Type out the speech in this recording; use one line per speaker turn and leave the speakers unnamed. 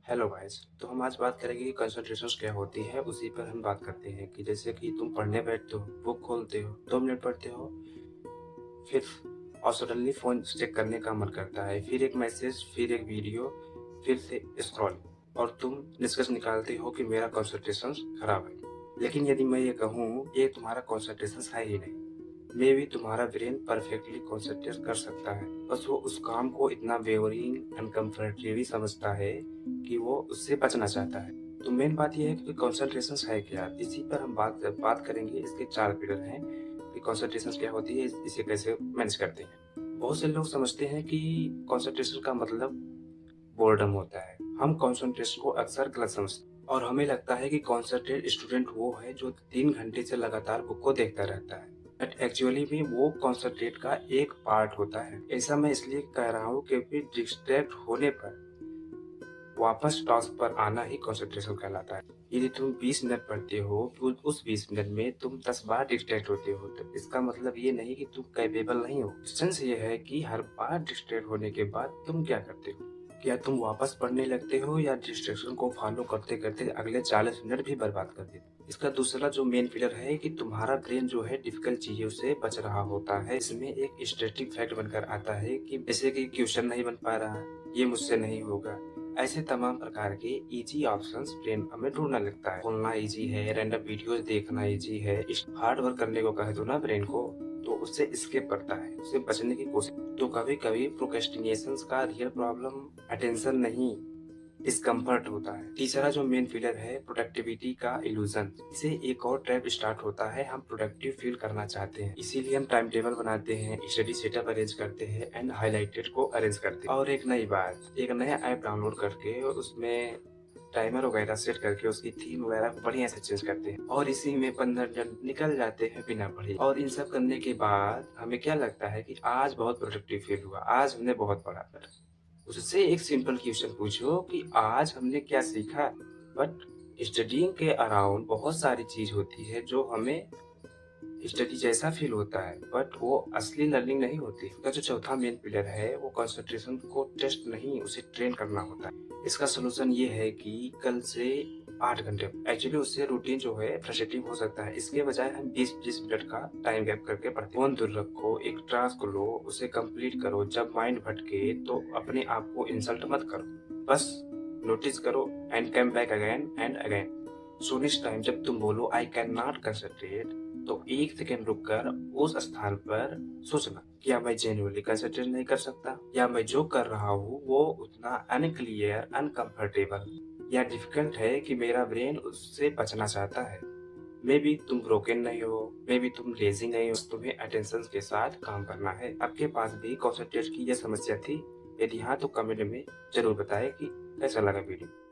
Hello guys. तो हम आज बात करेंगे कि कंसंट्रेशन क्या होती है। उसी पर हम बात करते हैं कि जैसे कि तुम पढ़ने बैठते हो, बुक खोलते हो, 2 मिनट पढ़ते हो, फिर और सडनली फोन चेक करने का मन करता है, फिर एक मैसेज, फिर एक वीडियो, फिर से स्क्रॉल, और तुम निष्कर्ष निकालते हो कि मेरा कंसंट्रेशन खराब है। लेकिन यदि मैं ये कहूँ ये तुम्हारा कंसंट्रेशन है ही नहीं, मे भी तुम्हारा ब्रेन परफेक्टली कंसंट्रेट कर सकता है, बस वो उस काम को इतना बोरिंग अनकम्फर्टेबल समझता है कि वो उससे बचना चाहता है। तो मेन बात यह है कि कंसंट्रेशन है क्या। इसी पर हम बात करेंगे। इसके 4 पिलर हैं कि कंसंट्रेशन क्या होती है, इसे कैसे मैनेज करते हैं। बहुत से लोग समझते हैं कि कंसंट्रेशन का मतलब बोर्डम होता है। हम कंसंट्रेशन को अक्सर गलत समझते हैं और हमें लगता है कि कंसंट्रेट स्टूडेंट वो है जो 3 घंटे से लगातार बुक को देखता रहता है, बट एक्चुअली में वो कंसंट्रेट का एक पार्ट होता है। ऐसा मैं इसलिए कह रहा हूँ क्योंकि डिस्ट्रैक्ट होने पर वापस टास्क पर आना ही कंसंट्रेशन कहलाता है। यदि तुम 20 मिनट पढ़ते हो तो उस 20 मिनट में तुम 10 बार डिस्ट्रैक्ट होते हो, तो इसका मतलब ये नहीं कि तुम कैपेबल नहीं हो। सेंस ये है कि हर बार डिस्ट्रैक्ट होने के बाद तुम क्या करते हो। क्या तुम वापस पढ़ने लगते हो या डिस्ट्रैक्शन को फॉलो करते करते अगले 40 मिनट भी बर्बाद कर देते हो। इसका दूसरा जो मेन पिलर है कि तुम्हारा ब्रेन जो है डिफिकल्ट चीजों से बच रहा होता है। इसमें एक स्टैटिक फैक्ट बनकर आता है कि जैसे कि क्वेश्चन नहीं बन पा रहा, ये मुझसे नहीं होगा, ऐसे तमाम प्रकार के इजी ऑप्शंस ब्रेन हमें ढूंढने लगता है। बोलना इजी है, रैंडम वीडियोस देखना इजी है, हार्ड वर्क करने को कह दो ना ब्रेन को तो उससे स्केप करता है, उससे बचने की कोशिश। तो कभी कभी प्रोक्रेस्टिनेशन का रियल प्रॉब्लम अटेंशन नहीं, डिस्कम्फर्ट होता है। तीसरा जो मेन पिलर है प्रोडक्टिविटी का इल्यूजन। इसे एक और ट्रैप स्टार्ट होता है। हम प्रोडक्टिव फील करना चाहते हैं, इसीलिए हम टाइम टेबल बनाते हैं, स्टडी सेटअप अरेंज करते हैं एंड हाईलाइटेड को अरेंज करते हैं। और एक नई बात, एक नया ऐप डाउनलोड करके उसमें टाइमर वगैरह सेट करके उसकी थीम वगैरह बढ़िया से चेंज करते हैं और इसी में 15 दिन निकल जाते हैं बिना पढ़े। और इन सब करने के बाद हमें क्या लगता है कि आज बहुत प्रोडक्टिव फील हुआ, आज हमने बहुत पढ़ा। उससे एक सिंपल क्वेश्चन पूछो कि आज हमने क्या सीखा। बट स्टडीइंग के अराउंड बहुत सारी चीज होती है जो हमें स्टडी जैसा फील होता है, बट वो असली लर्निंग नहीं होती। इसका जो चौथा मेन पिलर है वो कंसंट्रेशन को टेस्ट नहीं, उसे ट्रेन करना होता है। इसका सोल्यूशन ये है कि कल से 8 घंटे, एक्चुअली उससे रूटीन जो है फ्रस्ट्रेटिंग हो सकता है। इसके बजाय हम 20-20 मिनट का टाइम गैप करके पढ़ते हैं। फोन दूर रखो, एक टास्क लो, उसे कंप्लीट करो। जब माइंड भटके तो अपने आप को इंसल्ट मत करो, बस नोटिस करो and come back again and again. So next time जब तुम बोलो आई कैन नॉट कंसंट्रेट, तो 1 सेकेंड रुक कर उस स्थान पर सोचना, क्या मैं जेन्युइनली कंसंट्रेट नहीं कर सकता, या मैं जो कर रहा हूँ वो उतना अनक्लियर, अनकंफर्टेबल या डिफिकल्ट है कि मेरा ब्रेन उससे बचना चाहता है। मे बी तुम ब्रोकन नहीं हो, मे बी तुम लेजी नहीं हो, तुम्हें अटेंशन के साथ काम करना है। आपके पास भी कंसंट्रेट की यह समस्या थी? यदि हाँ तो कमेंट में जरूर बताएं कि कैसा लगा वीडियो।